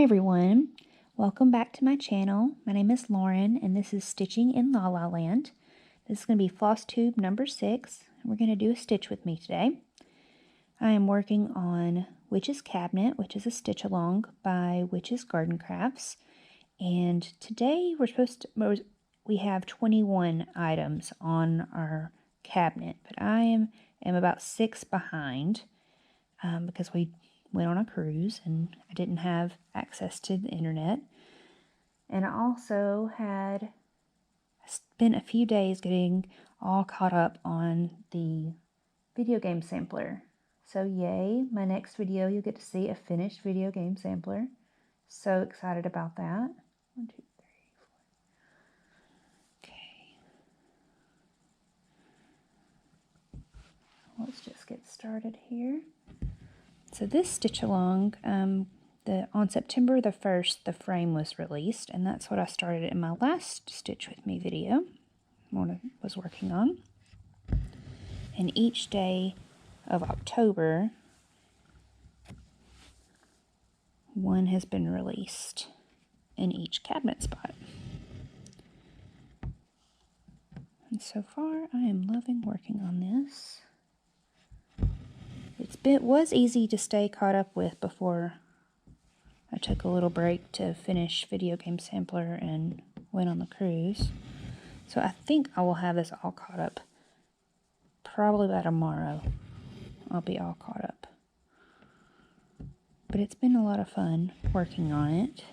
everyone, welcome back to my channel. My name is Lauren and this is Stitching in La La Land. This is going to be Flosstube number 6. We're going to do a stitch with me today. I am working on Witch's Cabinet, which is a stitch along by witchsgardencrafts. And today we have 21 items on our cabinet, but I am about 6 behind because we went on a cruise and I didn't have access to the internet. And I also had spent a few days getting all caught up on the video game sampler. So yay, my next video you'll get to see a finished video game sampler. So excited about that. 1, 2, 3, 4. Okay. Let's just get started here. So this stitch along, on September the 1st, the frame was released, and that's what I started in my last Stitch With Me video, what I was working on. And each day of October, one has been released in each cabinet spot. And so far, I am loving working on this. It was easy to stay caught up with before I took a little break to finish video game sampler and went on the cruise. So I think I will have this all caught up probably by tomorrow. I'll be all caught up. But it's been a lot of fun working on it.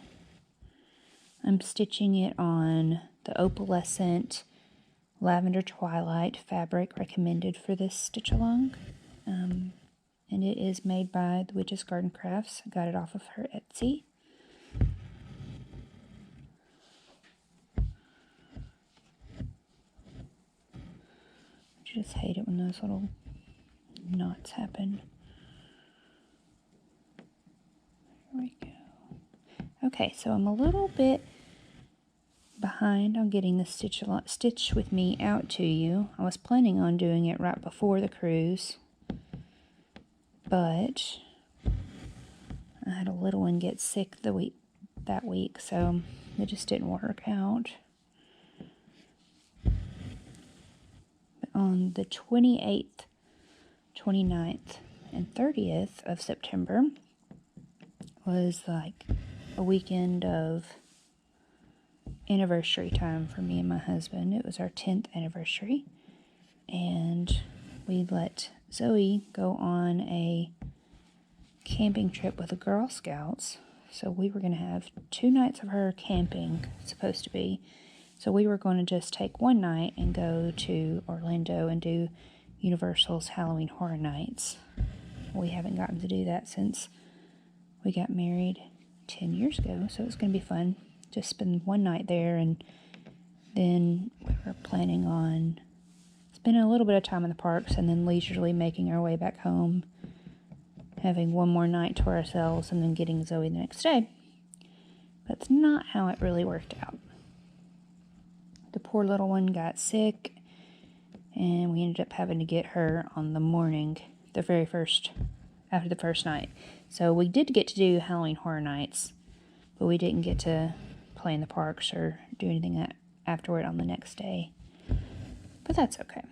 I'm stitching it on the opalescent lavender twilight fabric recommended for this stitch along. And it is made by the witchsgardencrafts. I got it off of her Etsy. I just hate it when those little knots happen. There we go. Okay, so I'm a little bit behind on getting the stitch with me out to you. I was planning on doing it right before the cruise, but I had a little one get sick that week, so it just didn't work out. But on the 28th, 29th, and 30th of September was like a weekend of anniversary time for me and my husband. It was our 10th anniversary, and we let Zoe go on a camping trip with the Girl Scouts. So we were going to have 2 nights of her camping, supposed to be. So we were going to just take one night and go to Orlando and do Universal's Halloween Horror Nights. We haven't gotten to do that since we got married 10 years ago, so it's going to be fun. Just spend one night there, and then we were planning on spending a little bit of time in the parks and then leisurely making our way back home, having one more night to ourselves, and then getting Zoe the next day. That's not how it really worked out. The poor little one got sick, and we ended up having to get her on the morning, after the first night. So we did get to do Halloween Horror Nights, but we didn't get to play in the parks or do anything afterward on the next day. But that's okay.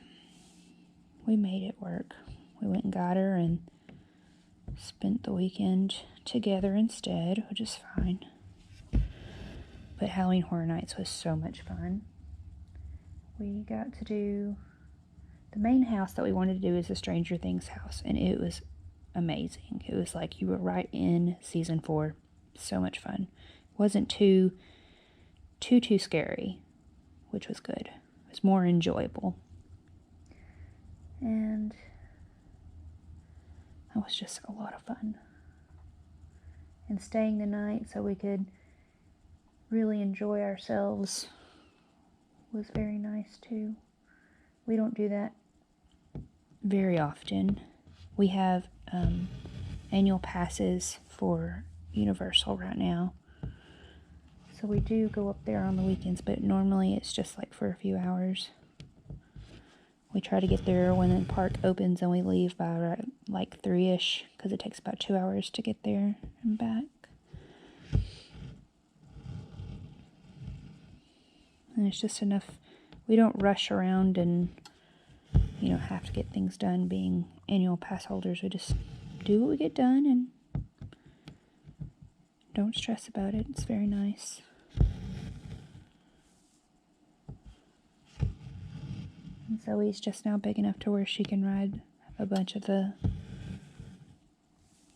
We made it work. We went and got her and spent the weekend together instead, which is fine. But Halloween Horror Nights was so much fun. We got to do the main house that we wanted to do is the Stranger Things house, and it was amazing. It was like you were right in season 4. So much fun. It wasn't too scary, which was good. It was more enjoyable. And that was just a lot of fun. And staying the night so we could really enjoy ourselves was very nice too. We don't do that very often. We have annual passes for Universal right now. So we do go up there on the weekends, but normally it's just like for a few hours. We try to get there when the park opens, and we leave by like 3-ish, because it takes about 2 hours to get there and back. And it's just enough. We don't rush around and, you know, have to get things done being annual pass holders. We just do what we get done and don't stress about it. It's very nice. And Zoe's just now big enough to where she can ride a bunch of the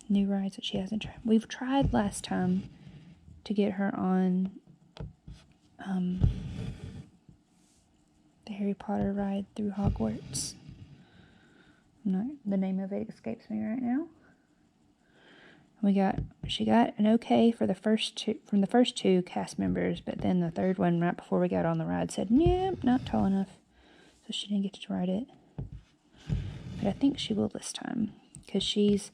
new rides that she hasn't tried. We've tried last time to get her on the Harry Potter ride through Hogwarts. The name of it escapes me right now. She got an okay for the first two cast members, but then the third one right before we got on the ride said, "Nope, not tall enough," so she didn't get to ride it. But I think she will this time because she's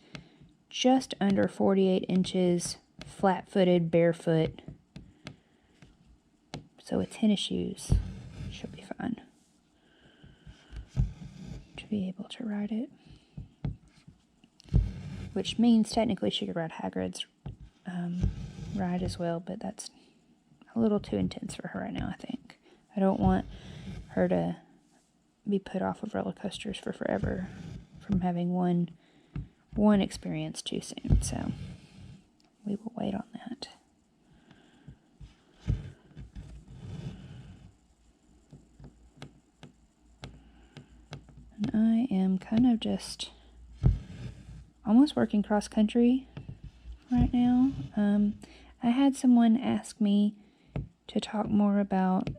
just under 48 inches, flat-footed, barefoot. So with tennis shoes, she'll be fine to be able to ride it. Which means technically she could ride Hagrid's ride as well, but that's a little too intense for her right now, I think. I don't want her to be put off of roller coasters for forever from having one experience too soon, so we will wait on that. And I am kind of just almost working cross country right now. I had someone ask me to talk more about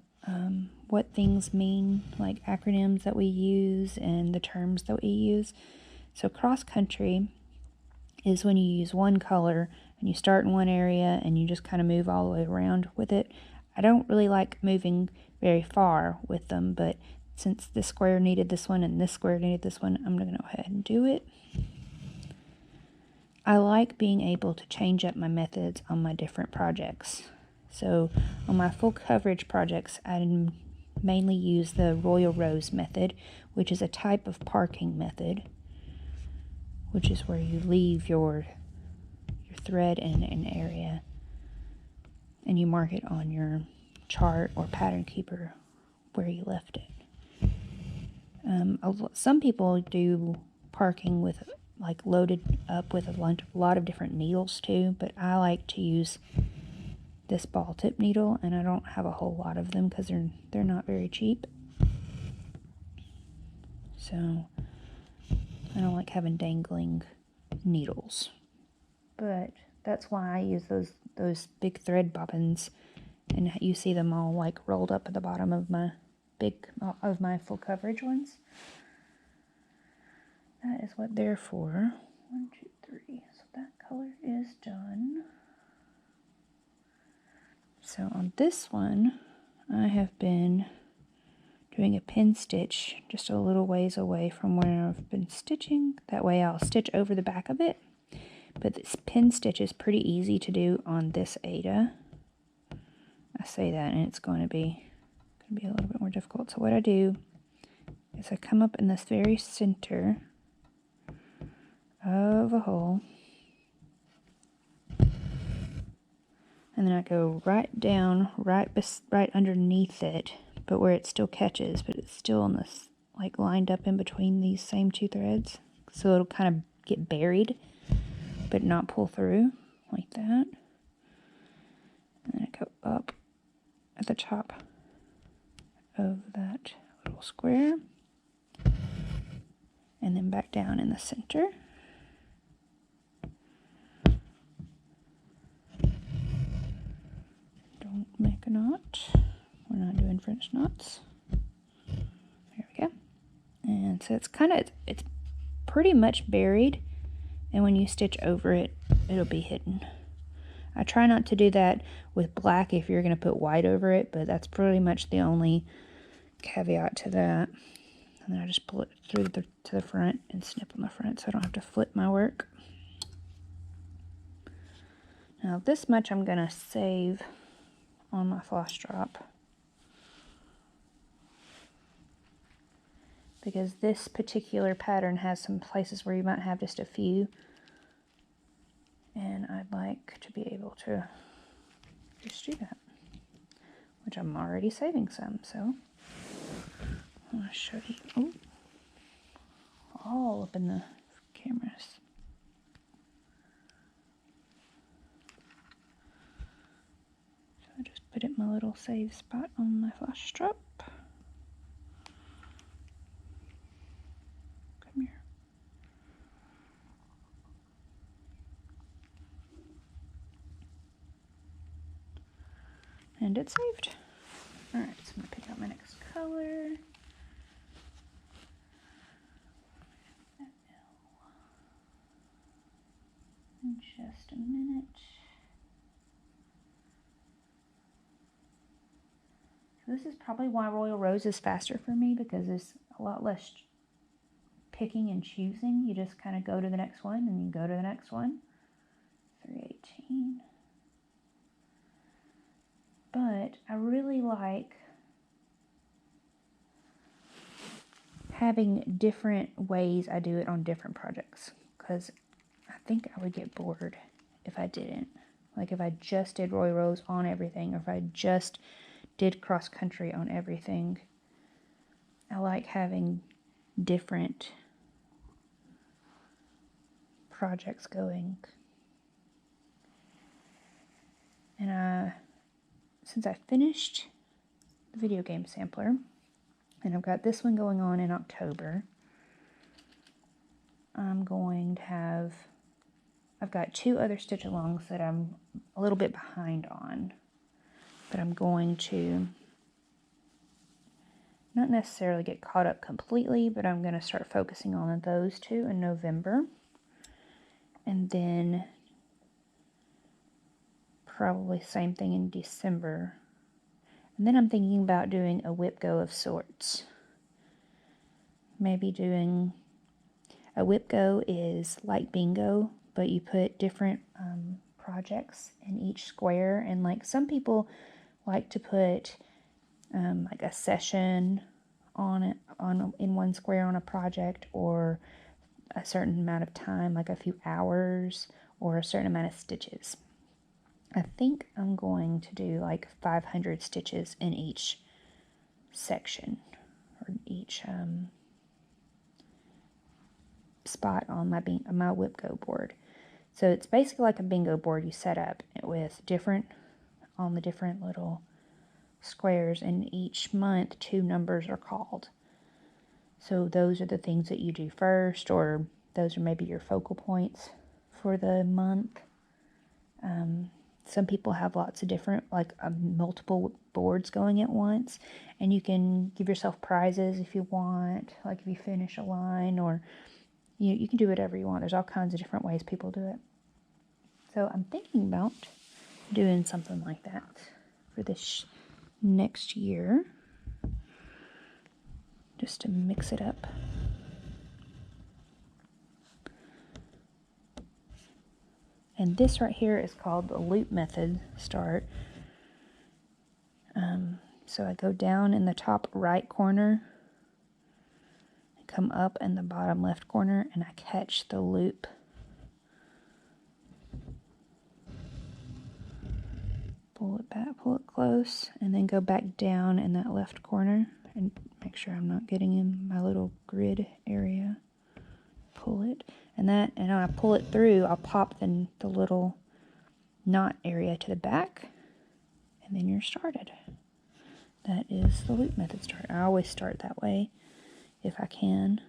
what things mean, like acronyms that we use and the terms that we use. So cross country is when you use one color and you start in one area and you just kind of move all the way around with it. I don't really like moving very far with them, but since this square needed this one and this square needed this one, I'm going to go ahead and do it. I like being able to change up my methods on my different projects. So on my full coverage projects, I mainly use the Royal Rose method, which is a type of parking method, which is where you leave your thread in an area and you mark it on your chart or pattern keeper where you left it. Some people do parking with like loaded up with a lot of different needles too, but I like to use this ball tip needle, and I don't have a whole lot of them because they're not very cheap. So I don't like having dangling needles, but that's why I use those big thread bobbins, and you see them all like rolled up at the bottom of my full coverage ones. That is what they're for. 1, 2, 3. So that color is done. So on this one, I have been doing a pin stitch just a little ways away from where I've been stitching. That way I'll stitch over the back of it. But this pin stitch is pretty easy to do on this Ada. I say that and it's going to be a little bit more difficult. So what I do is I come up in this very center of a hole, and then I go right down, right underneath it, but where it still catches, but it's still on this, like lined up in between these same two threads, so it'll kind of get buried, but not pull through, like that. And then I go up at the top of that little square, and then back down in the center. Don't make a knot. We're not doing French knots. There we go. And so it's pretty much buried, and when you stitch over it, it'll be hidden. I try not to do that with black if you're going to put white over it, but that's pretty much the only caveat to that. And then I just pull it through to the front and snip on the front so I don't have to flip my work. Now this much I'm going to save on my floss drop, because this particular pattern has some places where you might have just a few, and I'd like to be able to just do that which I'm already saving some, so I want to show you. Oh, all up in the cameras. So I just put it in my little save spot on my Flosstube. Come here. And it's saved. Alright, so I'm going to pick out my next color. In just a minute. So this is probably why Royal Rose is faster for me, because there's a lot less picking and choosing. You just kind of go to the next one and you go to the next one. 318. But I really like having different ways I do it on different projects, because I think I would get bored if I didn't. Like if I just did Royal Rose on everything, or if I just did cross country on everything. I like having different projects going. And since I finished the video game sampler, and I've got this one going on in October, I'm going to have, I've got 2 other stitch alongs that I'm a little bit behind on, but I'm going to not necessarily get caught up completely, but I'm going to start focusing on those 2 in November, and then probably same thing in December. And then I'm thinking about doing a whip go of sorts. Maybe doing a whip go is like bingo, but you put different projects in each square, and like some people like to put like a session on it in one square on a project, or a certain amount of time, like a few hours, or a certain amount of stitches. I think I'm going to do like 500 stitches in each section, or each spot on my whip go board. So it's basically like a bingo board you set up with on the different little squares, and each month 2 numbers are called. So those are the things that you do first, or those are maybe your focal points for the month. Some people have lots of different, like multiple boards going at once, and you can give yourself prizes if you want, like if you finish a line, or you can do whatever you want. There's all kinds of different ways people do it. So I'm thinking about doing something like that for this next year, just to mix it up. And this right here is called the loop method start. So I go down in the top right corner, come up in the bottom left corner, and I catch the loop. Pull it back, pull it close, and then go back down in that left corner and make sure I'm not getting in my little grid area. Pull it, and when I pull it through, I'll pop the little knot area to the back, and then you're started. That is the loop method start. I always start that way if I can.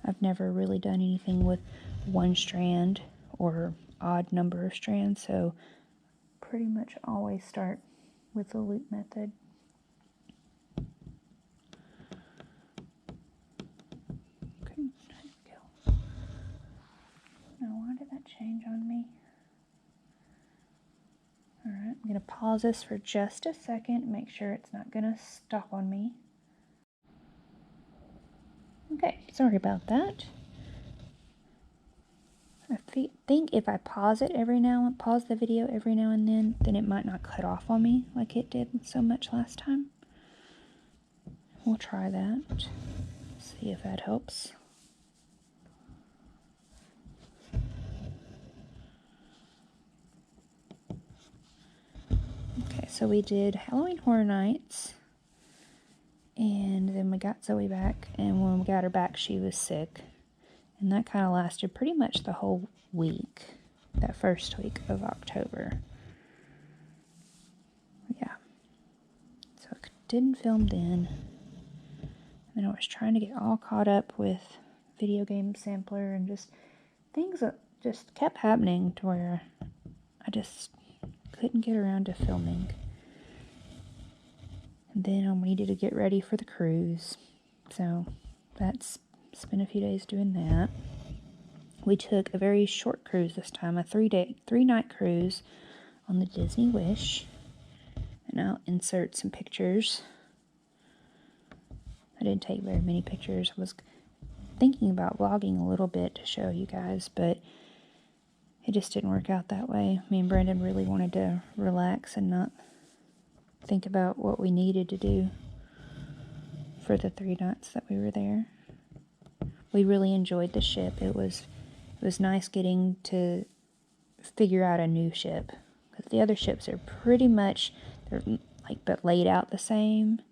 I've never really done anything with one strand or odd number of strands, so pretty much always start with the loop method. Okay, there we go. Now, why did that change on me? Alright, I'm going to pause this for just a second, make sure it's not going to stop on me. Okay, sorry about that. I think if I pause the video every now and then it might not cut off on me like it did so much last time. We'll try that. See if that helps. Okay, so So we did Halloween Horror Nights, and then we got Zoe back, and when we got her back, she was sick. And that kind of lasted pretty much the whole week, that first week of October. Yeah. So I didn't film then. And I was trying to get all caught up with video game sampler and just things that just kept happening to where I just couldn't get around to filming. And then I needed to get ready for the cruise. So that's spent a few days doing that. We took a very short cruise this time, a 3-night cruise on the Disney Wish. And I'll insert some pictures. I didn't take very many pictures. I was thinking about vlogging a little bit to show you guys, but it just didn't work out that way. Me and Brandon really wanted to relax and not think about what we needed to do for the 3 nights that we were there. We really enjoyed the ship. It was nice getting to figure out a new ship, because the other ships are pretty much, they're like, but laid out the same,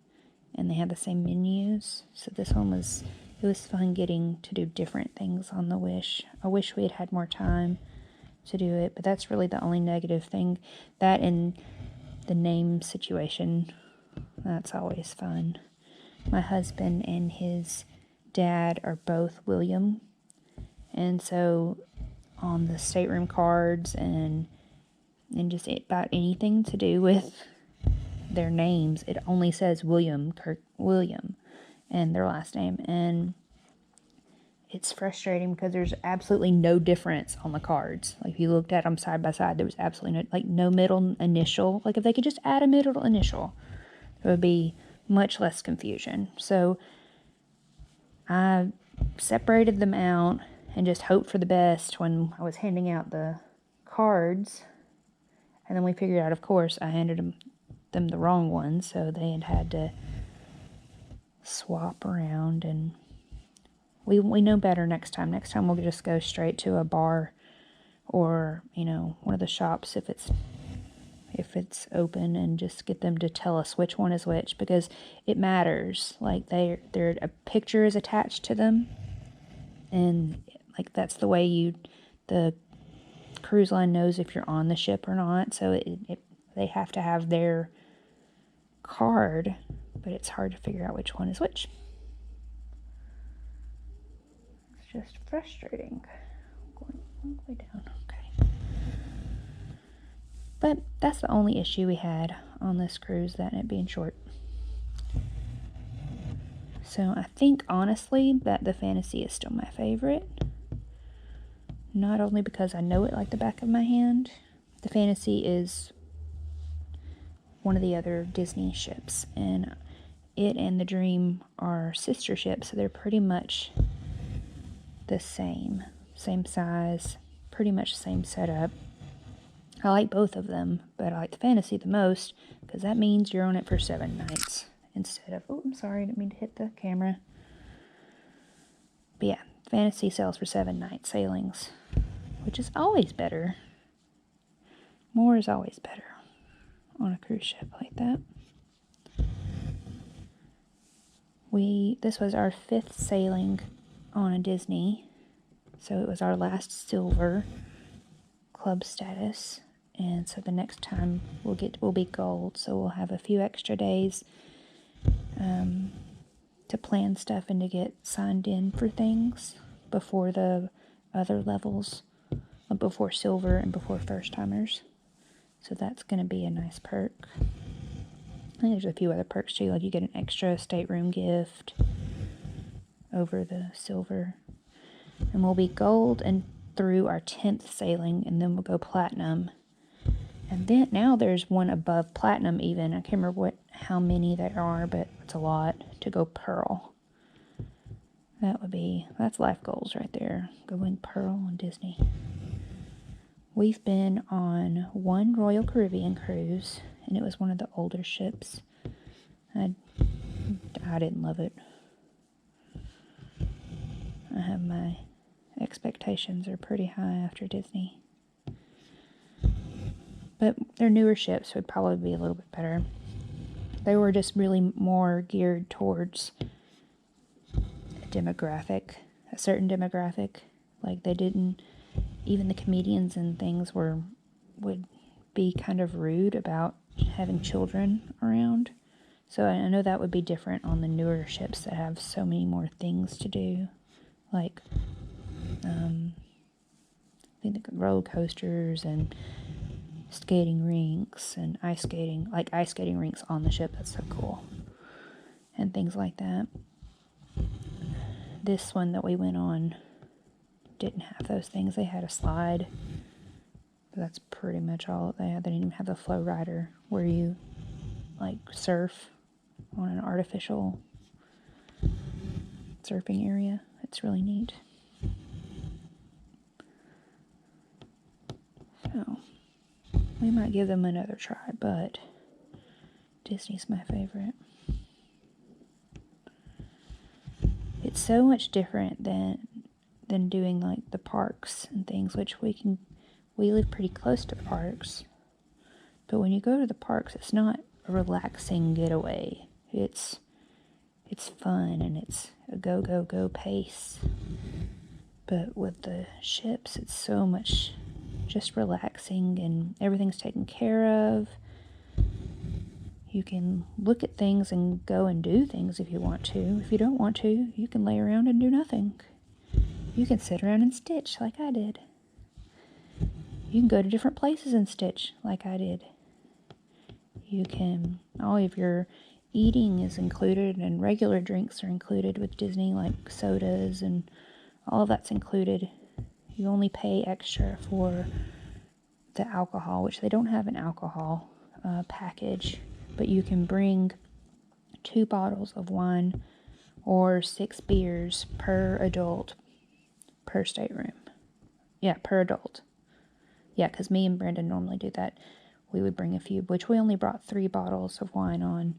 and they have the same menus. So this one it was fun getting to do different things on the Wish. I wish we had had more time to do it, but that's really the only negative thing. That and the name situation, that's always fun. My husband and his dad are both William, and so on the stateroom cards and just about anything to do with their names, it only says William and their last name, and it's frustrating because there's absolutely no difference on the cards. Like, if you looked at them side by side, there was absolutely no middle initial. Like, if they could just add a middle initial, there would be much less confusion. So I separated them out and just hoped for the best when I was handing out the cards. And then we figured out, of course, I handed them the wrong ones, so they had to swap around, and we know better next time. Next time we'll just go straight to a bar or, one of the shops if it's open, and just get them to tell us which one is which, because it matters. Like, a picture is attached to them, and like, that's the way the cruise line knows if you're on the ship or not. So they have to have their card, but it's hard to figure out which one is which. It's just frustrating. Going all the way down. Okay. But that's the only issue we had on this cruise, that and it being short. So I think, honestly, that the Fantasy is still my favorite. Not only because I know it like the back of my hand. The Fantasy is one of the other Disney ships, and it and the Dream are sister ships, so they're pretty much the same size, pretty much same setup. I like both of them, but I like the Fantasy the most, because that means you're on it for 7 nights instead of, oh, I'm sorry, I didn't mean to hit the camera. But yeah, Fantasy sails for 7 night sailings, which is always better. More is always better on a cruise ship like that. This was our 5th sailing on a Disney, so it was our last silver club status, and so the next time we'll be gold, so we'll have a few extra days to plan stuff and to get signed in for things before the other levels, before silver and before first timers. So that's going to be a nice perk. I think there's a few other perks too, like you get an extra stateroom gift over the silver. And we'll be gold and through our 10th sailing, and then we'll go platinum. And then now there's one above platinum even. I can't remember how many there are, but it's a lot, to go pearl. That's life goals right there. Going pearl on Disney. We've been on one Royal Caribbean cruise, and it was one of the older ships. I didn't love it. My expectations are pretty high after Disney. But they're newer ships, so it'd probably be a little bit better. They were just really more geared towards a certain demographic. Like they didn't, even the comedians and things would be kind of rude about having children around. So I know that would be different on the newer ships that have so many more things to do. Like, I think the roller coasters and skating rinks and ice skating rinks on the ship. That's so cool. And things like that. This one that we went on didn't have those things. They had a slide, but that's pretty much all they had. They didn't even have the flow rider where you like surf on an artificial surfing area. It's really neat. So we might give them another try, but Disney's my favorite. It's so much different than doing like the parks and things, which we live pretty close to the parks. But when you go to the parks, it's not a relaxing getaway. It's fun and it's a go, go, go pace. But with the ships, it's so much just relaxing and everything's taken care of. You can look at things and go and do things if you want to. If you don't want to, you can lay around and do nothing. You can sit around and stitch like I did. You can go to different places and stitch like I did. All of your eating is included and regular drinks are included with Disney, like sodas and all of that's included. You only pay extra for the alcohol, which they don't have an alcohol package, but you can bring 2 bottles of wine or 6 beers per adult per stateroom. Yeah, per adult. Yeah, because me and Brandon normally do that. We would bring a few, which we only brought 2 bottles of wine on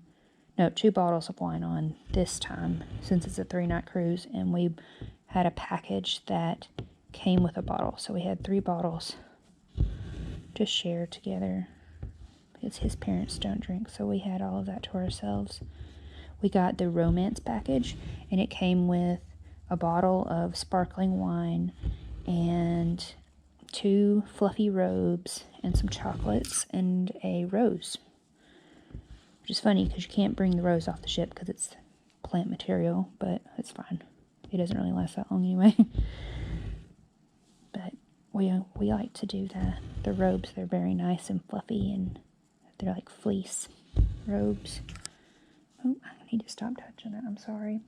this time, since it's a 3-night cruise, and we had a package that came with a bottle. So we had 3 bottles to share together, because his parents don't drink, so we had all of that to ourselves. We got the romance package, and it came with a bottle of sparkling wine and 2 fluffy robes and some chocolates and a rose. Which is funny because you can't bring the rose off the ship because it's plant material, but it's fine. It doesn't really last that long anyway. But we like to do the robes. They're very nice and fluffy and they're like fleece robes. Oh, I need to stop touching it. I'm sorry.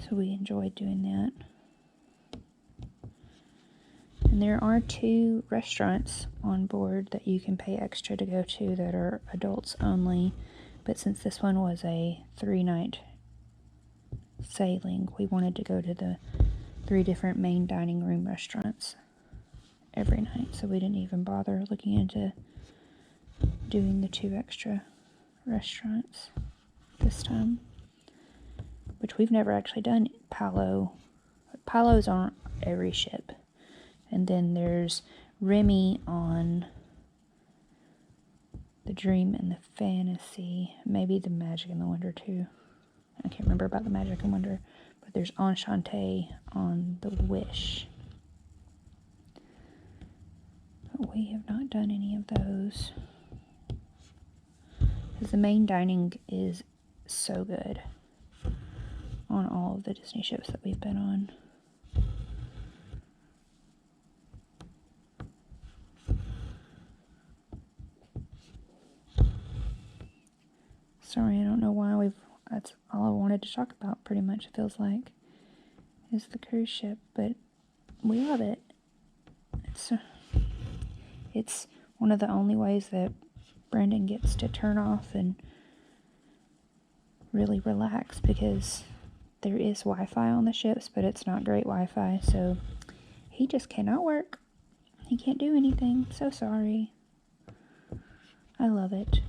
So we enjoyed doing that. And there are 2 restaurants on board that you can pay extra to go to that are adults only. But since this one was a 3-night sailing, we wanted to go to the 3 different main dining room restaurants every night. So we didn't even bother looking into doing the 2 extra restaurants this time. Which we've never actually done Palo. Palo's on every ship. And then there's Remy on the Dream and the Fantasy. Maybe the Magic and the Wonder too. I can't remember about the Magic and Wonder. But there's Enchante on the Wish. But we have not done any of those. Because the main dining is so good on all of the Disney ships that we've been on. Sorry, I don't know why that's all I wanted to talk about, pretty much, it feels like, is the cruise ship, but we love it. It's one of the only ways that Brandon gets to turn off and really relax, because there is Wi-Fi on the ships, but it's not great Wi-Fi, so he just cannot work. He can't do anything. So sorry. I love it.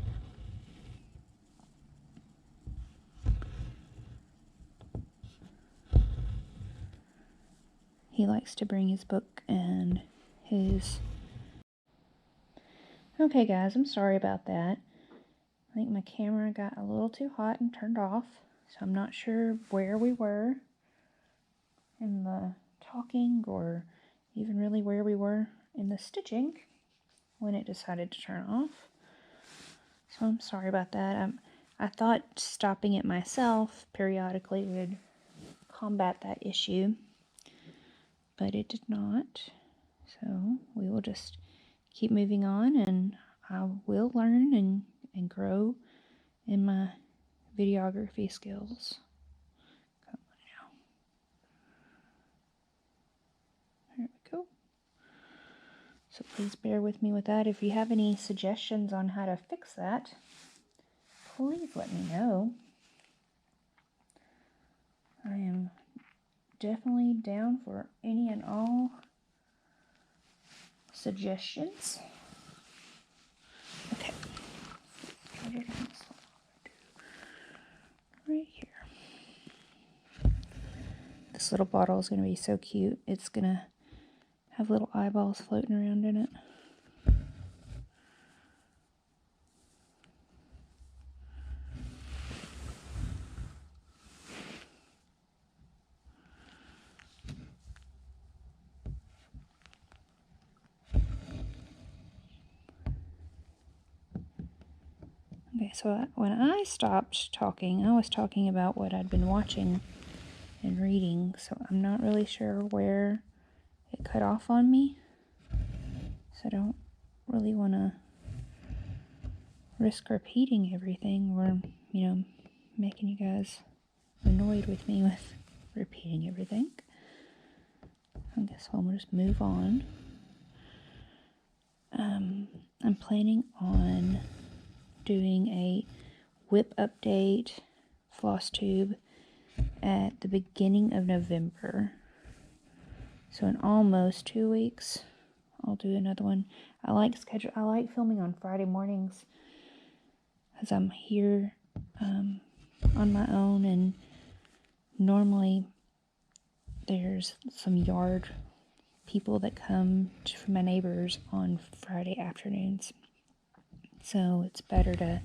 He likes to bring his book and his... Okay guys, I'm sorry about that. I think my camera got a little too hot and turned off, so I'm not sure where we were in the talking or even really where we were in the stitching when it decided to turn off. So I'm sorry about that. I thought stopping it myself periodically would combat that issue, but it did not. So we will just keep moving on, and I will learn and grow in my videography skills. Come on now. There we go. So please bear with me with that. If you have any suggestions on how to fix that, please let me know. I am definitely down for any and all suggestions. Okay. Right here. This little bottle is going to be so cute. It's going to have little eyeballs floating around in it. Okay, so when I stopped talking, I was talking about what I'd been watching and reading, so I'm not really sure where it cut off on me. So I don't really want to risk repeating everything or, you know, making you guys annoyed with me with repeating everything. I guess I'll just move on. I'm planning on doing a whip update Flosstube at the beginning of November. So in almost 2 weeks, I'll do another one. I like filming on Friday mornings because I'm here on my own, and normally there's some yard people that come from my neighbors on Friday afternoons. So it's better to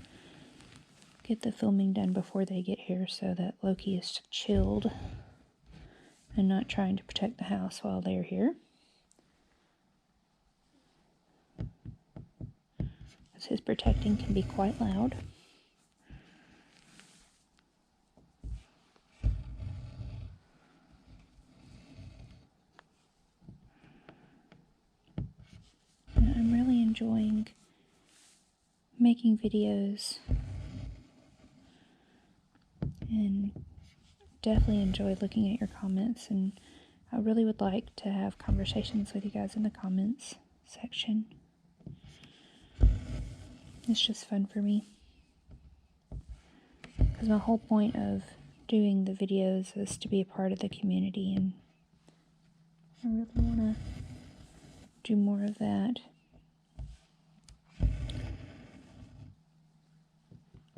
get the filming done before they get here so that Loki is chilled and not trying to protect the house while they're here. Because his protecting can be quite loud. And I'm really enjoying making videos, and definitely enjoy looking at your comments, and I really would like to have conversations with you guys in the comments section. It's just fun for me, because my whole point of doing the videos is to be a part of the community, and I really want to do more of that.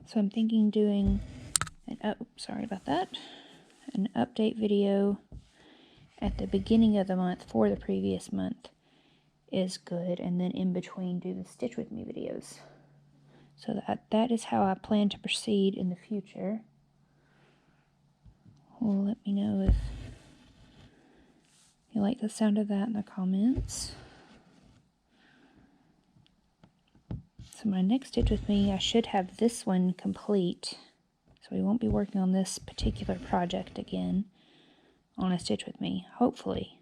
So I'm thinking doing an update video at the beginning of the month for the previous month is good, and then in between do the Stitch With Me videos. So that is how I plan to proceed in the future. Well, let me know if you like the sound of that in the comments. So my next Stitch With Me, I should have this one complete. So we won't be working on this particular project again on a Stitch With Me, hopefully.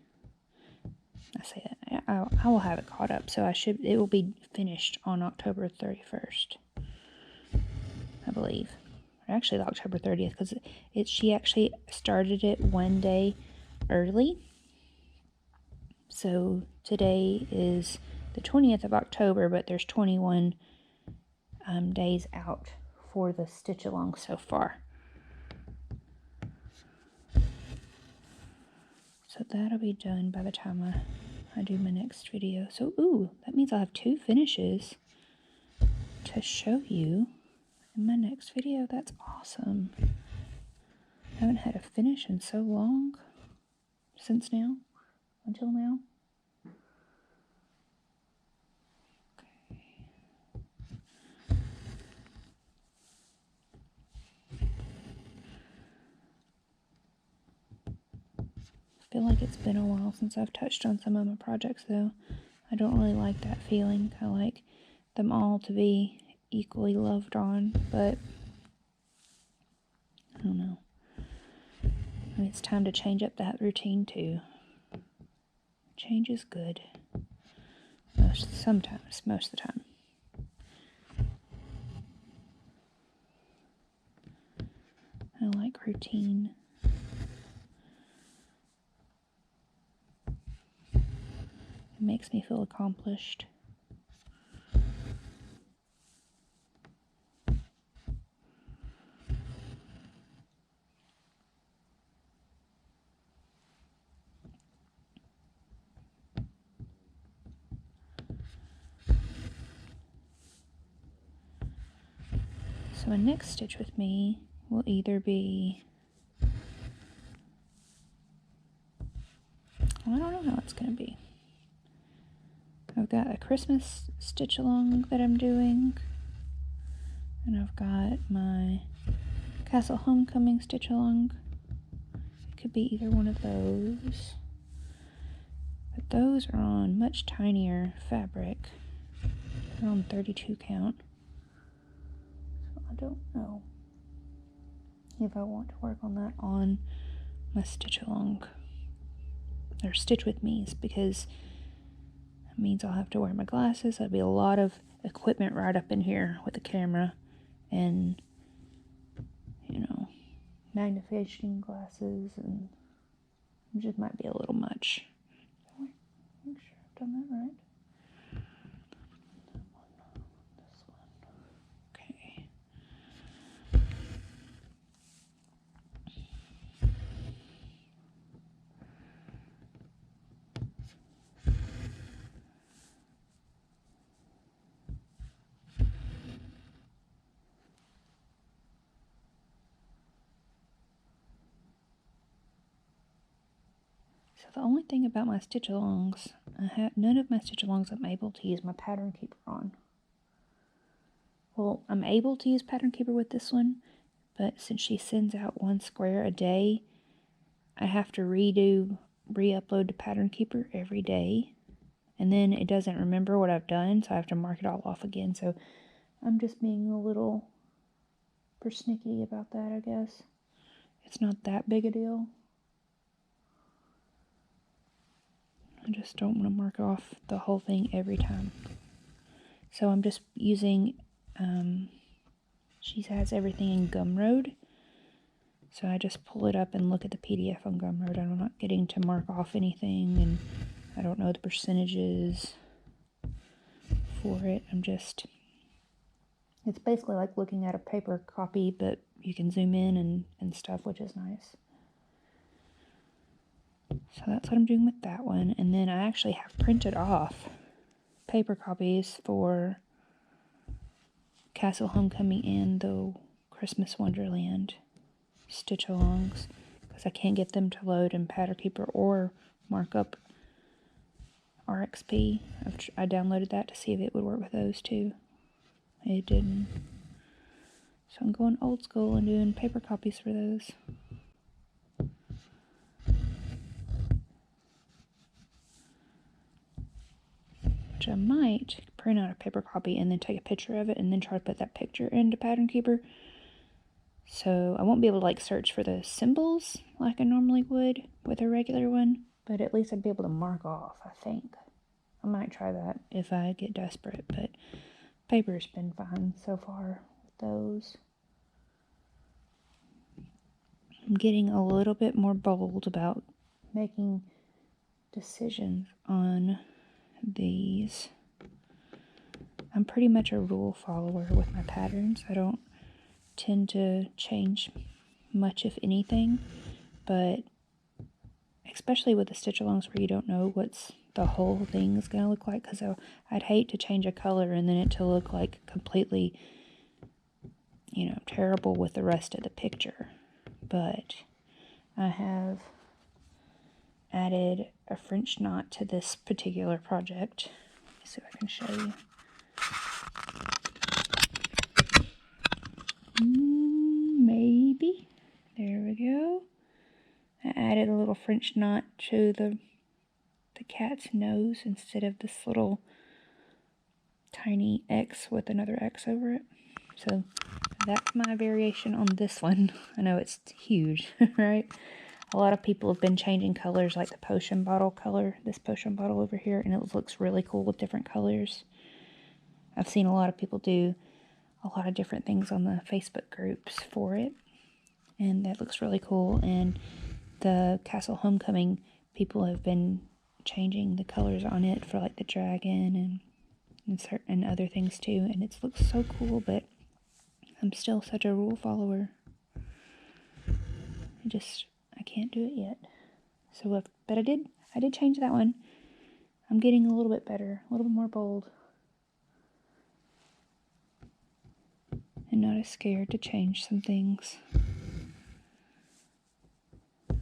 I say that. I will have it caught up, so it will be finished on October 31st. I believe. Or actually October 30th, because she actually started it one day early. So today is the 20th of October, but there's 21 days out for the stitch along so far. So that'll be done by the time I do my next video. So, ooh, that means I'll have 2 finishes to show you in my next video. That's awesome. I haven't had a finish in so long. Until now. feel like it's been a while since I've touched on some of my projects though. I don't really like that feeling. I like them all to be equally loved on, but I don't know. Maybe it's time to change up that routine too. Change is good. Sometimes, most of the time. I like routine. It makes me feel accomplished. So my next stitch with me will either be, well, I don't know how it's going to be. I've got a Christmas stitch along that I'm doing, and I've got my Castle Homecoming stitch along. It could be either one of those, but those are on much tinier fabric. They're on 32 count. I don't know if I want to work on that on my stitch along or stitch with me's, because it means I'll have to wear my glasses. There'll be a lot of equipment right up in here with the camera and, you know, magnification glasses, and it just might be a little much. Make sure I've done that right. So the only thing about my stitch alongs, none of my stitch alongs I'm able to use my pattern keeper on. Well, I'm able to use pattern keeper with this one, but since she sends out one square a day, I have to re-upload to pattern keeper every day, and then it doesn't remember what I've done, so I have to mark it all off again. So I'm just being a little persnickety about that, I guess. It's not that big a deal. I just don't want to mark off the whole thing every time. So I'm just using, she has everything in Gumroad. So I just pull it up and look at the PDF on Gumroad. I'm not getting to mark off anything, and I don't know the percentages for it. It's basically like looking at a paper copy, but you can zoom in and stuff, which is nice. So that's what I'm doing with that one. And then I actually have printed off paper copies for Castle Homecoming and the Christmas Wonderland stitch alongs, because I can't get them to load in Pattern Keeper or Markup RXP. I downloaded that to see if it would work with those too. It didn't. So I'm going old school and doing paper copies for those. Which I might print out a paper copy and then take a picture of it and then try to put that picture into Pattern Keeper. So I won't be able to like search for the symbols like I normally would with a regular one, but at least I'd be able to mark off, I think. I might try that if I get desperate, but paper's been fine so far with those. I'm getting a little bit more bold about making decisions on these. I'm pretty much a rule follower with my patterns. I don't tend to change much, if anything, but especially with the stitch alongs where you don't know what's the whole thing is going to look like, because I'd hate to change a color and then it to look like completely, you know, terrible with the rest of the picture. But I have added a French knot to this particular project. Let me see if I can show you. Maybe. There we go. I added a little French knot to the cat's nose instead of this little tiny X with another X over it. So that's my variation on this one. I know it's huge, right? A lot of people have been changing colors, like the potion bottle color, this potion bottle over here, and it looks really cool with different colors. I've seen a lot of people do a lot of different things on the Facebook groups for it, and that looks really cool. And the Castle Homecoming, people have been changing the colors on it for like the dragon and certain other things too, and it looks so cool, but I'm still such a rule follower. I can't do it yet. So, but I did change that one. I'm getting a little bit better, a little bit more bold. And not as scared to change some things. Let's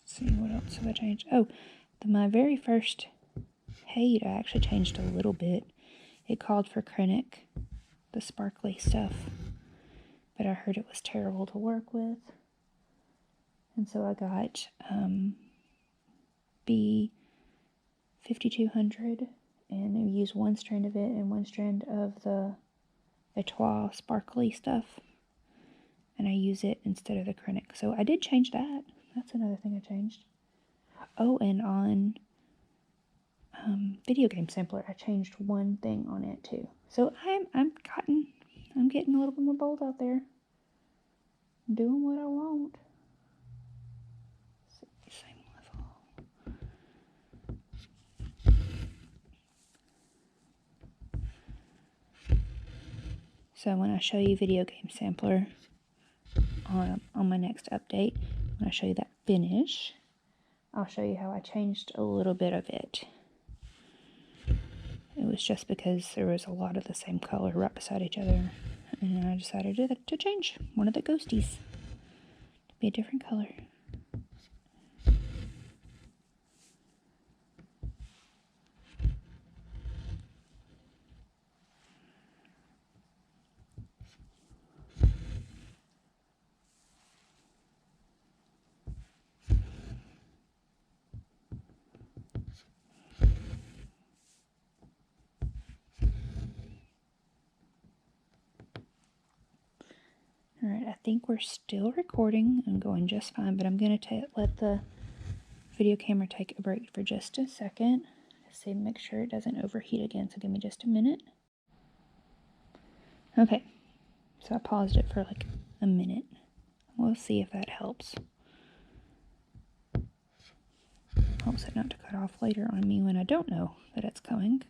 see, what else have I changed? Oh, my very first height I actually changed a little bit. It called for Krennic, the sparkly stuff, but I heard it was terrible to work with. And so I got B5200, and I used one strand of it and one strand of the Etoile sparkly stuff, and I use it instead of the Krennic. So I did change that. That's another thing I changed. Oh, and on Video Game Sampler, I changed one thing on it too. So I'm getting a little bit more bold out there. I'm doing what I want. Same level. So when I show you Video Game Sampler on my next update, when I show you that finish, I'll show you how I changed a little bit of it. It was just because there was a lot of the same color right beside each other, and I decided to change one of the ghosties to be a different color. Alright, I think we're still recording. I'm going just fine, but I'm going to let the video camera take a break for just a second. See, make sure it doesn't overheat again, so give me just a minute. Okay, so I paused it for like a minute. We'll see if that helps. Helps it not to cut off later on me when I don't know that it's coming.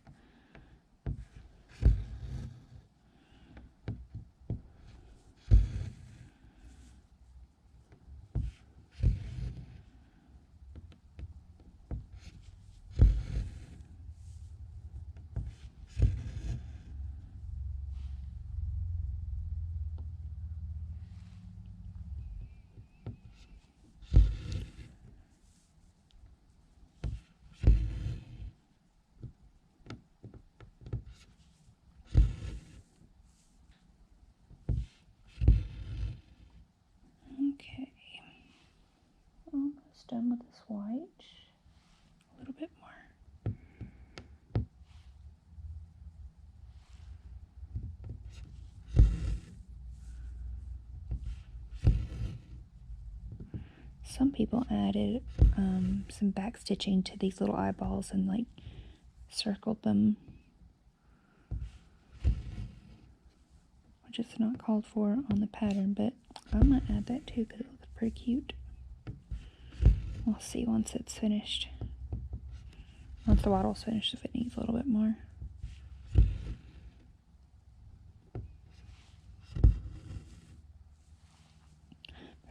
Okay, almost done with this white. A little bit more. Some people added some back stitching to these little eyeballs and like circled them, which is not called for on the pattern, but I might add that too because it looks pretty cute. We'll see once it's finished. Once the bottle's finished, if it needs a little bit more.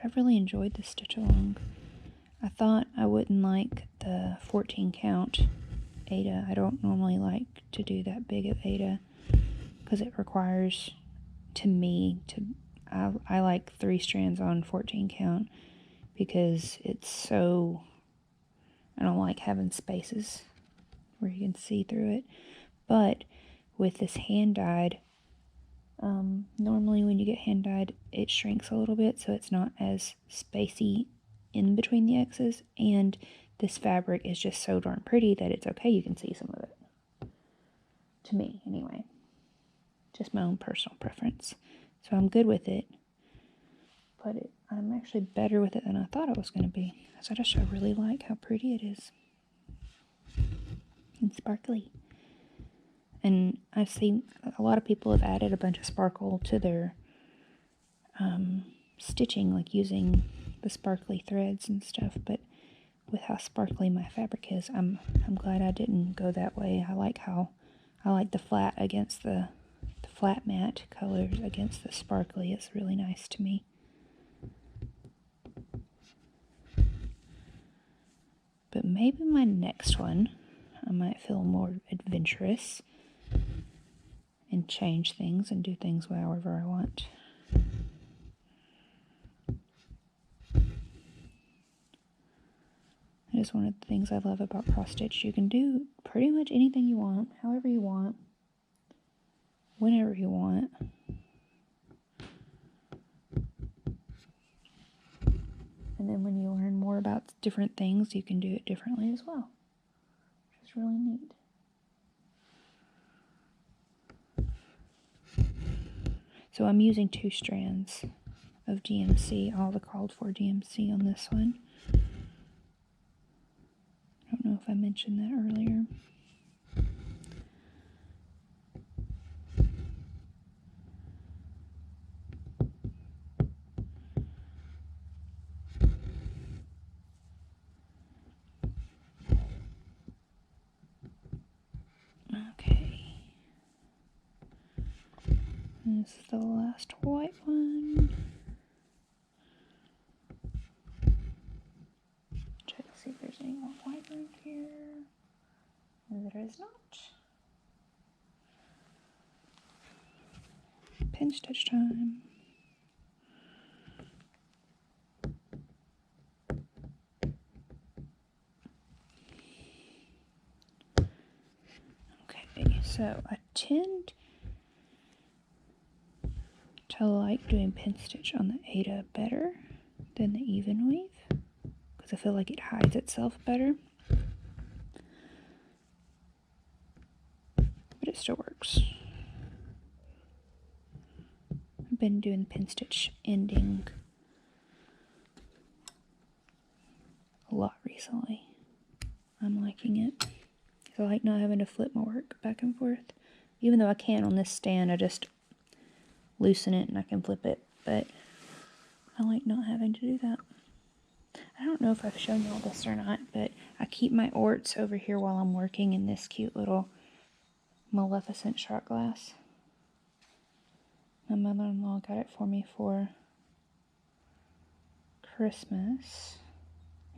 I've really enjoyed this stitch along. I thought I wouldn't like the 14 count Ada. I don't normally like to do that big of Ada because it requires, to me, I like 3 strands on 14 count because it's so, I don't like having spaces where you can see through it. But with this hand dyed, normally when you get hand dyed, it shrinks a little bit, so it's not as spacey in between the X's, and this fabric is just so darn pretty that it's okay, you can see some of it. To me, anyway. Just my own personal preference. So I'm good with it, but I'm actually better with it than I thought I was going to be. So I really like how pretty it is. And sparkly. And I've seen a lot of people have added a bunch of sparkle to their stitching, like using the sparkly threads and stuff, but with how sparkly my fabric is, I'm glad I didn't go that way. I like the flat against the flat matte colors against the sparkly. It's really nice to me. But maybe my next one, I might feel more adventurous and change things and do things however I want. That is one of the things I love about cross stitch. You can do pretty much anything you want, however you want, whenever you want. And then when you learn more about different things, you can do it differently as well, which is really neat. So I'm using 2 strands of DMC, all the called for DMC on this one. I don't know if I mentioned that earlier. Okay. And this is the last white one. Try to see if there's any more white right here. There is not. Pin stitch time. Okay, so I tend to like doing pin stitch on the Ada better than the even weave, because I feel like it hides itself better. But it still works. I've been doing pin stitch ending a lot recently. I'm liking it. I like not having to flip my work back and forth. Even though I can on this stand, I just loosen it and I can flip it. But I like not having to do that. I don't know if I've shown y'all this or not, but I keep my orts over here while I'm working in this cute little Maleficent shot glass. My mother-in-law got it for me for Christmas.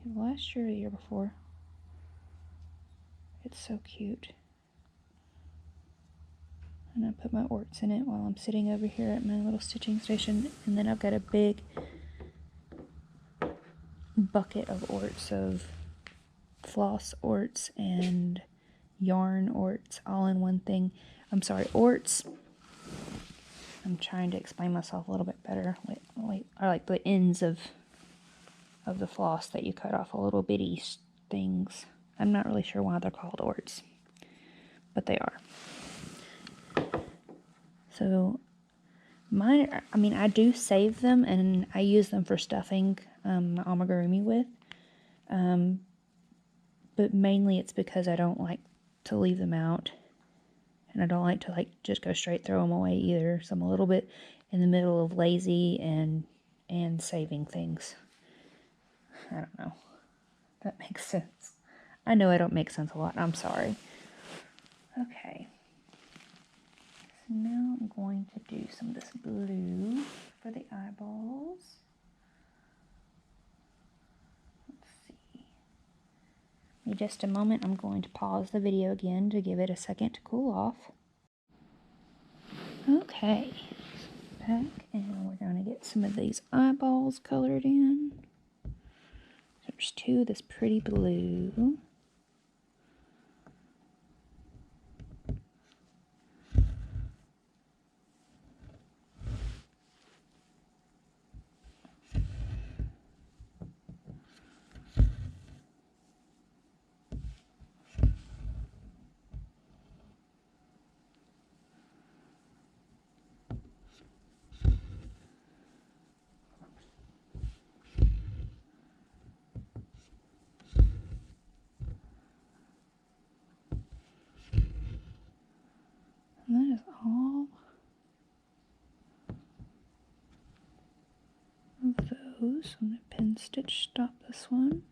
Last year or the year before. It's so cute. And I put my orts in it while I'm sitting over here at my little stitching station. And then I've got a big bucket of orts, of floss orts and yarn orts all in one thing. I'm sorry, orts. I'm trying to explain myself a little bit better. Are like the ends of the floss that you cut off, a little bitty things. I'm not really sure why they're called orts, but they are. So mine, I mean, I do save them and I use them for stuffing my amigurumi with. But mainly it's because I don't like to leave them out. And I don't like to like just go straight throw them away either. So I'm a little bit in the middle of lazy and saving things. I don't know. That makes sense. I know I don't make sense a lot. I'm sorry. Okay. So now I'm going to do some of this blue for the eyeballs. Let's see. In just a moment, I'm going to pause the video again to give it a second to cool off. Okay. Back, and we're going to get some of these eyeballs colored in. There's 2 of this pretty blue. those. I'm going to pin stitch stop this one.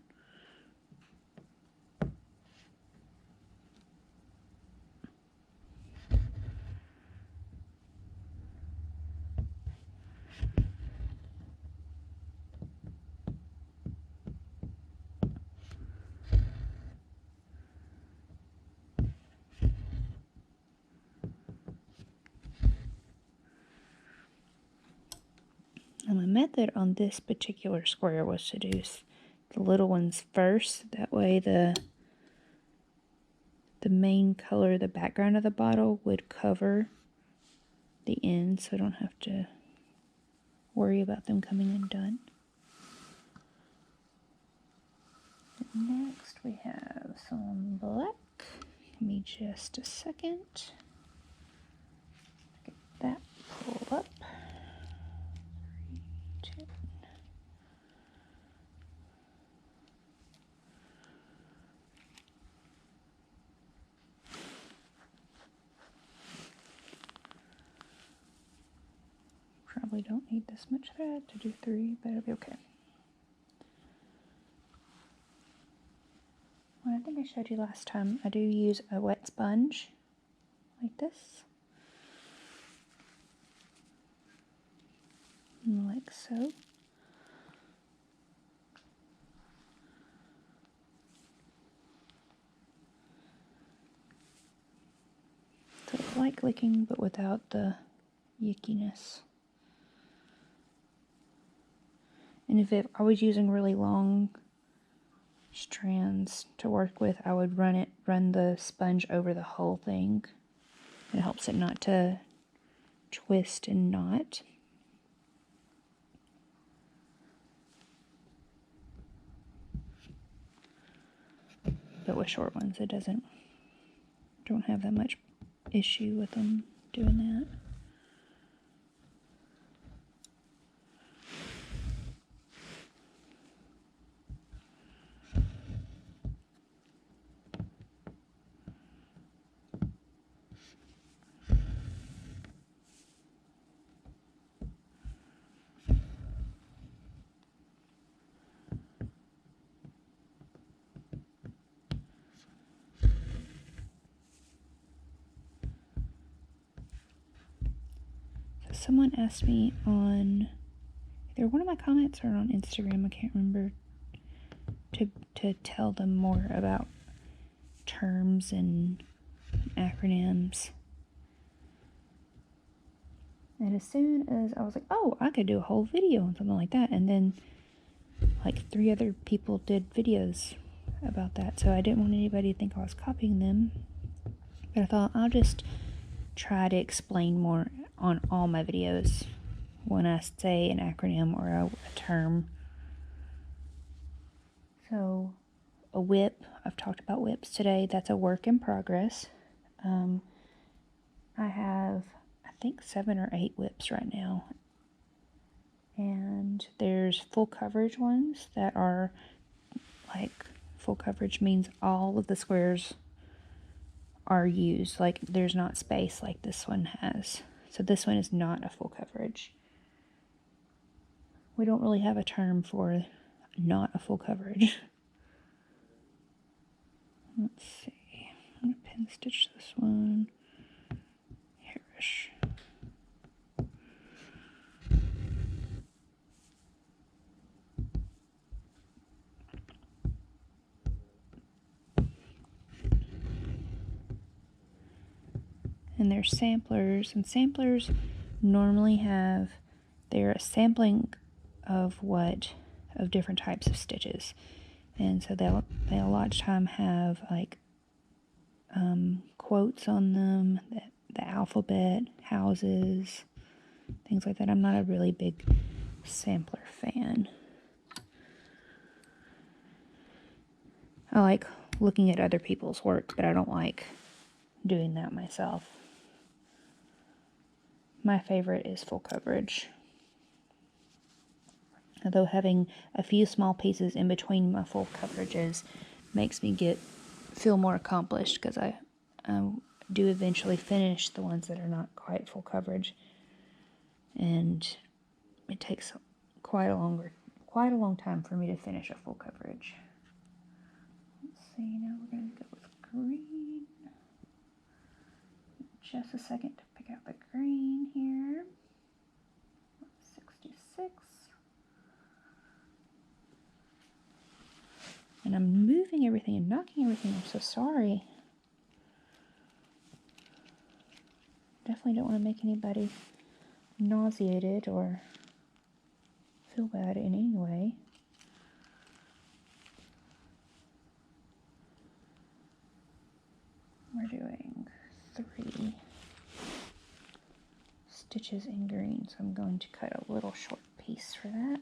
And my method on this particular square was to do the little ones first. That way the main color, the background of the bottle, would cover the end, so I don't have to worry about them coming undone. And next we have some black. Give me just a second. Get that pulled up. 3, 2. Probably don't need this much thread to do 3, but it'll be okay. Well, I think I showed you last time, I do use a wet sponge like this. And like so. So it's like licking, but without the yuckiness. And if I was using really long strands to work with, I would run the sponge over the whole thing. It helps it not to twist and knot. But with short ones, it don't have that much issue with them doing that. Someone asked me on either one of my comments or on Instagram, I can't remember, to tell them more about terms and acronyms. And as soon as I was like, oh, I could do a whole video on something like that, and then like 3 other people did videos about that, so I didn't want anybody to think I was copying them. But I thought I'll just try to explain more on all my videos when I say an acronym or a term. So a whip, I've talked about whips today. That's a work in progress. I have, I think, 7 or 8 whips right now. And there's full coverage ones that are like, full coverage means all of the squares are used. Like there's not space like this one has. So this one is not a full coverage. We don't really have a term for not a full coverage. Let's see. I'm going to pin stitch this one. Hairish. And there's samplers, and samplers normally have, they're a sampling of different types of stitches. And so they'll a lot of time have like quotes on them, the alphabet, houses, things like that. I'm not a really big sampler fan. I like looking at other people's work, but I don't like doing that myself. My favorite is full coverage. Although having a few small pieces in between my full coverages makes me feel more accomplished, because I do eventually finish the ones that are not quite full coverage, and it takes quite a quite a long time for me to finish a full coverage. Let's see, now we're going to go with green. Just a second to pick out the green here. 66. And I'm moving everything and knocking everything. I'm so sorry. Definitely don't want to make anybody nauseated or feel bad in any way. We're doing 3 stitches in green, so I'm going to cut a little short piece for that.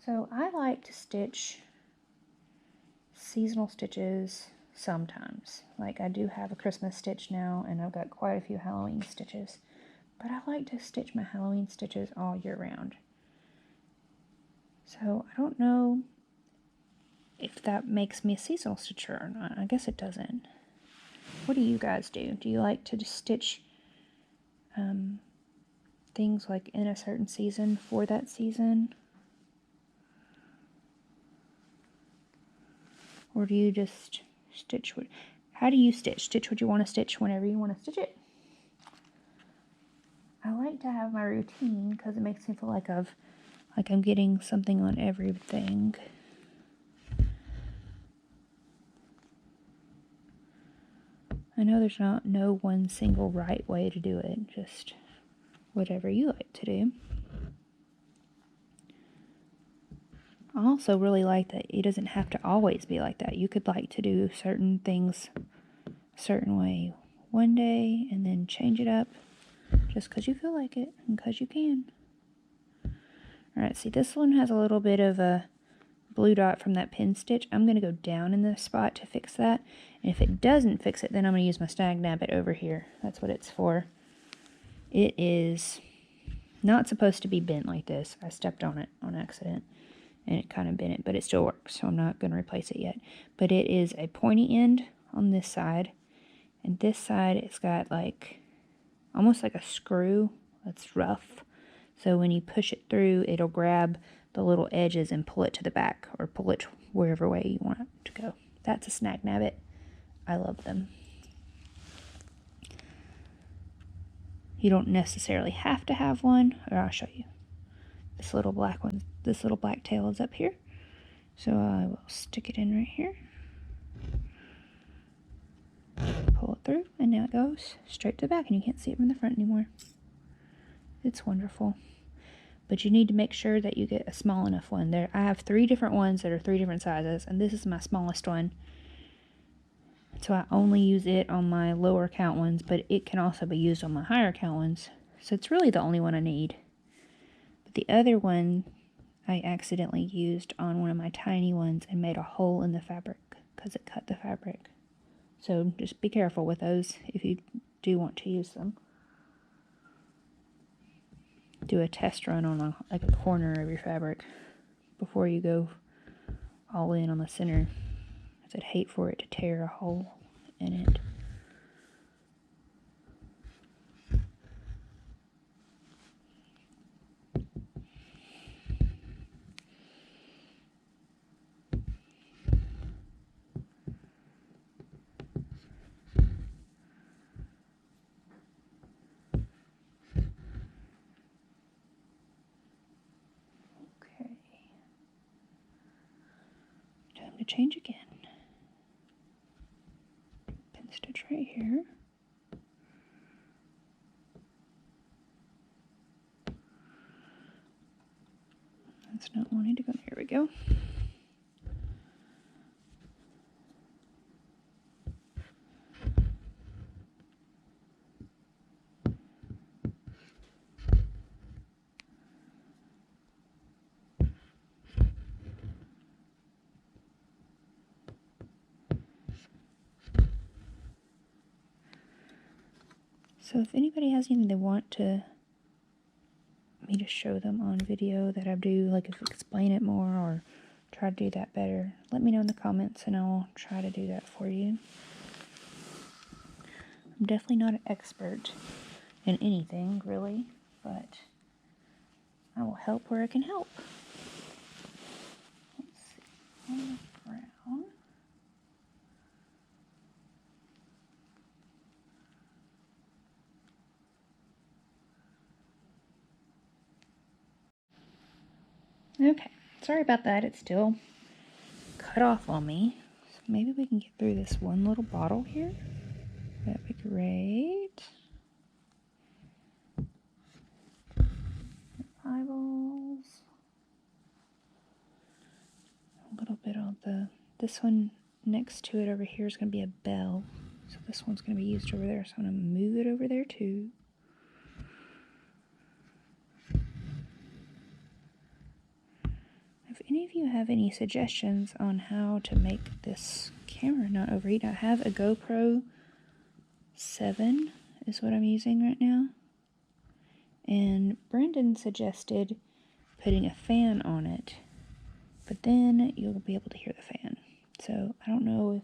So I like to stitch seasonal stitches sometimes. Like I do have a Christmas stitch now, and I've got quite a few Halloween stitches. But I like to stitch my Halloween stitches all year round. So I don't know if that makes me a seasonal stitcher or not. I guess it doesn't. What do you guys do? Do you like to just stitch things like in a certain season for that season? Or do you just stitch what... How do you stitch? Stitch what you want to stitch whenever you want to stitch it. I like to have my routine because it makes me feel like I'm getting something on everything. I know there's no one single right way to do it, just whatever you like to do. I also really like that it doesn't have to always be like that. You could like to do certain things a certain way one day and then change it up just because you feel like it and because you can. Alright, see this one has a little bit of a blue dot from that pin stitch. I'm going to go down in this spot to fix that. And if it doesn't fix it, then I'm going to use my snag nabbit over here. That's what it's for. It is not supposed to be bent like this. I stepped on it on accident and it kind of bent it, but it still works, so I'm not going to replace it yet. But it is a pointy end on this side, and this side it's got like almost like a screw that's rough. So when you push it through, it'll grab the little edges and pull it to the back, or pull it wherever way you want it to go. That's a snag nabbit. I love them. You don't necessarily have to have one, or I'll show you. This little black one, this little black tail is up here. So I will stick it in right here. Pull it through, and now it goes straight to the back, and you can't see it from the front anymore. It's wonderful. But you need to make sure that you get a small enough one. There, I have 3 different ones that are 3 different sizes, and this is my smallest one. So I only use it on my lower count ones, but it can also be used on my higher count ones. So it's really the only one I need. But the other one I accidentally used on one of my tiny ones and made a hole in the fabric because it cut the fabric. So just be careful with those if you do want to use them. Do a test run on a corner of your fabric before you go all in on the center. I'd hate for it to tear a hole in it. Okay. Time to change again. Pin stitch right here. That's not wanting to go. Here we go. So if anybody has anything they want me me to show them on video that I do, like if I explain it more or try to do that better, let me know in the comments and I'll try to do that for you. I'm definitely not an expert in anything, really, but I will help where I can help. Let's see, on the brown. Okay, sorry about that, it's still cut off on me. So maybe we can get through this one little bottle here. That'd be great. Eyeballs. A little bit on this one next to it over here is going to be a bell. So this one's going to be used over there, so I'm going to move it over there too. If any of you have any suggestions on how to make this camera not overheat, I have a GoPro 7 is what I'm using right now. And Brendan suggested putting a fan on it, but then you'll be able to hear the fan. So I don't know if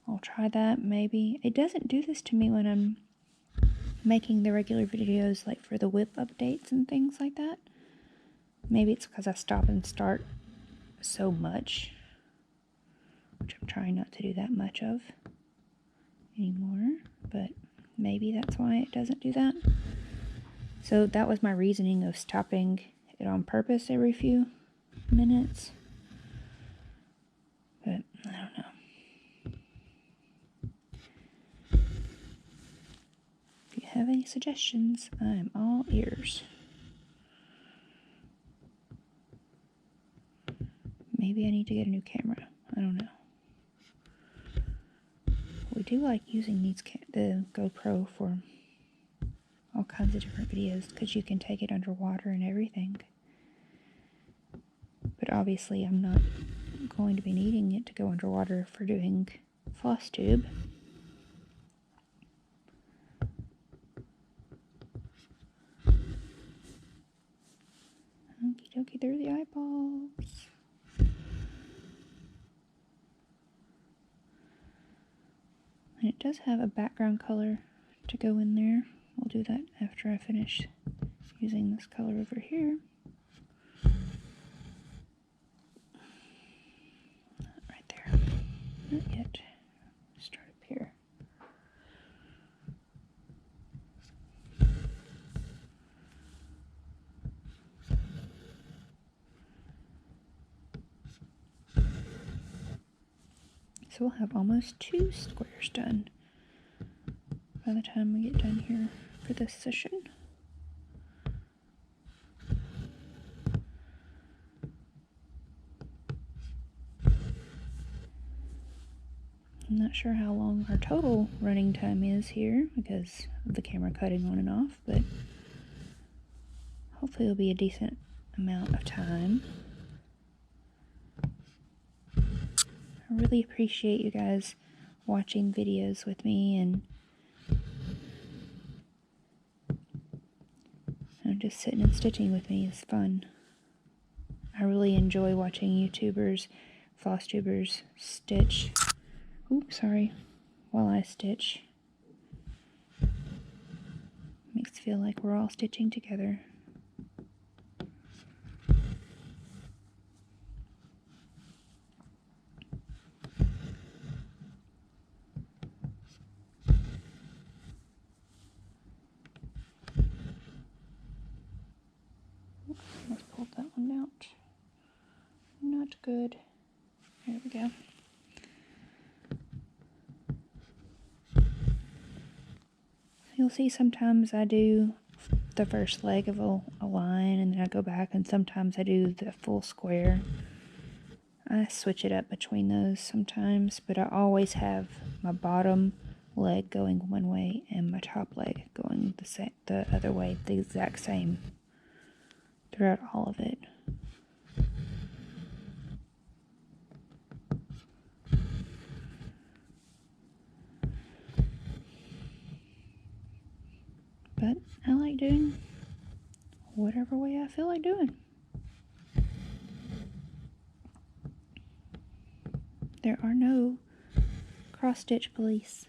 I'll try that, maybe. It doesn't do this to me when I'm making the regular videos, like for the whip updates and things like that. Maybe it's because I stop and start so much, which I'm trying not to do that much of anymore, but maybe that's why it doesn't do that. So that was my reasoning of stopping it on purpose every few minutes, but I don't know. If you have any suggestions, I'm all ears. Maybe I need to get a new camera. I don't know. We do like using the GoPro for all kinds of different videos because you can take it underwater and everything. But obviously I'm not going to be needing it to go underwater for doing Flosstube. Okie dokie, there are the eyeballs. And it does have a background color to go in there. We'll do that after I finish using this color over here. Right there. Not yet. Start up here. So we'll have almost 2 squares done by the time we get done here for this session. I'm not sure how long our total running time is here because of the camera cutting on and off, but hopefully it'll be a decent amount of time. I really appreciate you guys watching videos with me and just sitting and stitching with me is fun. I really enjoy watching YouTubers, Flosstubers stitch. Oops, sorry. While I stitch. Makes it feel like we're all stitching together. Oops, almost pulled that one out. Not good. There we go. You'll see sometimes I do the first leg of a line and then I go back, and sometimes I do the full square. I switch it up between those sometimes, but I always have my bottom leg going one way and my top leg going the other way, the exact same throughout all of it. But I like doing whatever way I feel like doing. There are no cross-stitch police.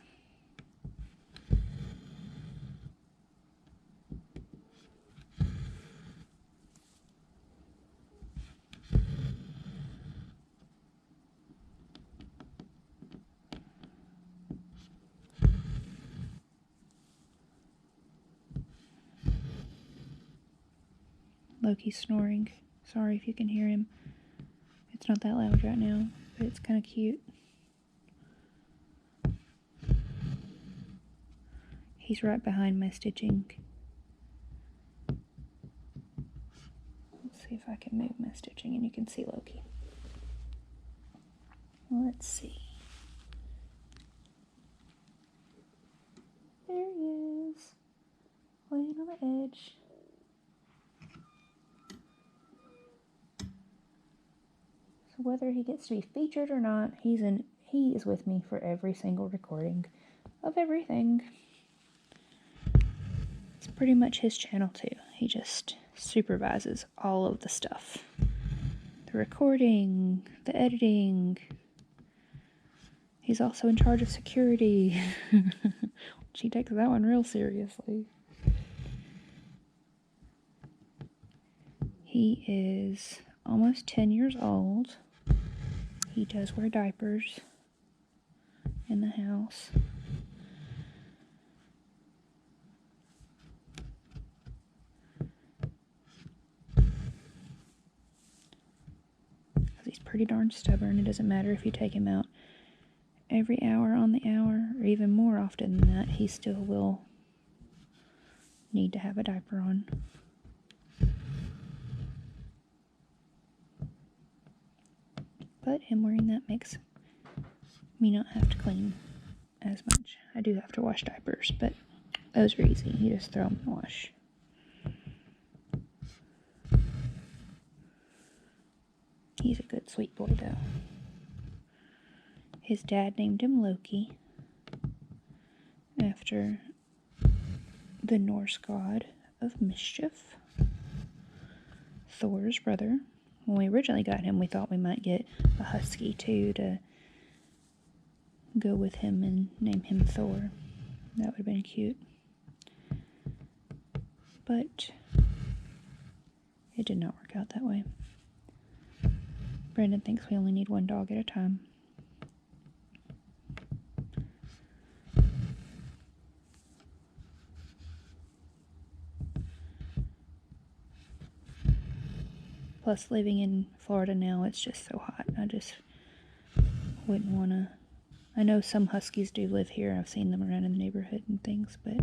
Loki's snoring. Sorry if you can hear him. It's not that loud right now, but it's kind of cute. He's right behind my stitching. Let's see if I can move my stitching and you can see Loki. Let's see. There he is, laying on the edge. So whether he gets to be featured or not, he is with me for every single recording of everything. It's pretty much his channel too. He just supervises all of the stuff. The recording, the editing. He's also in charge of security. She takes that one real seriously. He is almost 10 years old. He does wear diapers in the house. He's pretty darn stubborn. It doesn't matter if you take him out every hour on the hour, or even more often than that, he still will need to have a diaper on. But him wearing that makes me not have to clean as much. I do have to wash diapers, but those are easy. You just throw them in the wash. He's a good sweet boy though. His dad named him Loki after the Norse god of mischief, Thor's brother. When we originally got him, we thought we might get a husky too to go with him and name him Thor. That would have been cute. But it did not work out that way. Brandon thinks we only need one dog at a time. Plus, living in Florida now, it's just so hot. I just wouldn't want to. I know some huskies do live here. I've seen them around in the neighborhood and things, but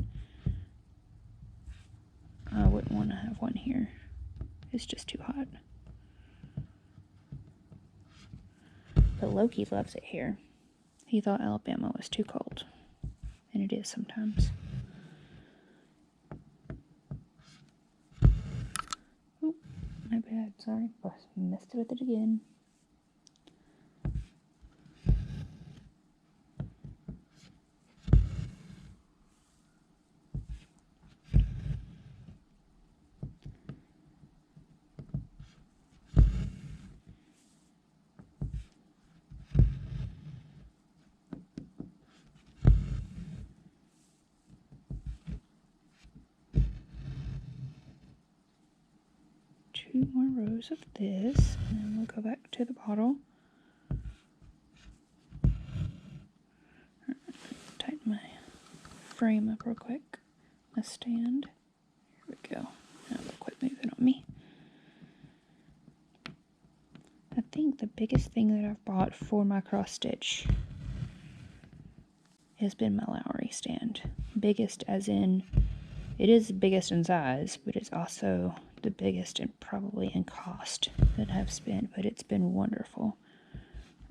I wouldn't want to have one here. It's just too hot. But Loki loves it here. He thought Alabama was too cold, and it is sometimes. Oh, my bad, sorry. Messed with it again. Two more rows of this, and then we'll go back to the bottle. Tighten my frame up real quick. My stand. Here we go. Now it'll quit moving on me. I think the biggest thing that I've bought for my cross stitch has been my Lowry stand. Biggest as in, it is the biggest in size, but it's also the biggest and probably in cost that I've spent, but it's been wonderful.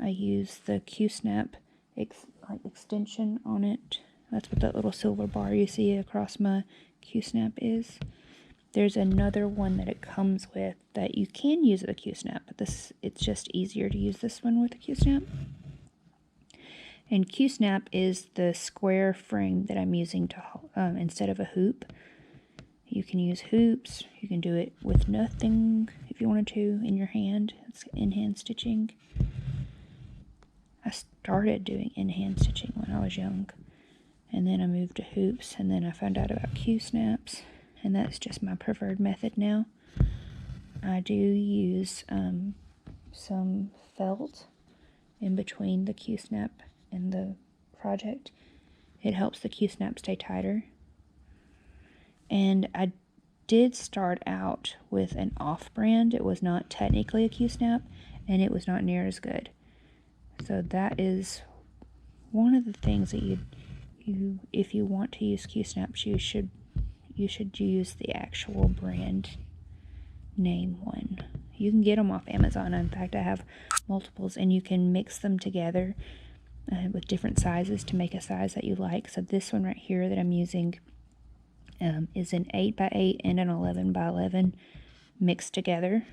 I use the Q-snap extension on it. That's what that little silver bar you see across my Q-snap is. There's another one that it comes with that you can use with a Q-snap, but it's just easier to use this one with a Q-snap. And Q-snap is the square frame that I'm using to instead of a hoop. You can use hoops. You can do it with nothing if you wanted to in your hand. It's in-hand stitching. I started doing in-hand stitching when I was young. And then I moved to hoops, and then I found out about Q-snaps. And that's just my preferred method now. I do use some felt in between the Q-snap and the project. It helps the Q-snap stay tighter. And I did start out with an off-brand. It was not technically a Q-snap, and it was not near as good. So that is one of the things that if you want to use Q-snaps, you should use the actual brand name one. You can get them off Amazon. In fact, I have multiples, and you can mix them together with different sizes to make a size that you like. So this one right here that I'm using is an 8x8 and an 11x11 mixed together.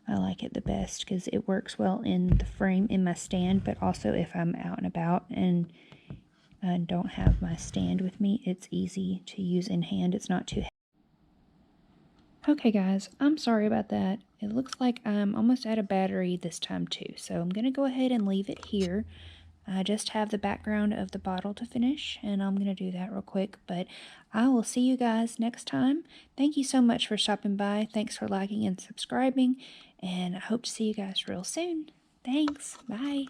I like it the best because it works well in the frame in my stand, but also if I'm out and about and I don't have my stand with me, it's easy to use in hand. It's not too heavy. Okay guys, I'm sorry about that. It looks like I'm almost out of battery this time too, so I'm going to go ahead and leave it here. I just have the background of the bottle to finish, and I'm going to do that real quick, but I will see you guys next time. Thank you so much for stopping by. Thanks for liking and subscribing, and I hope to see you guys real soon. Thanks. Bye.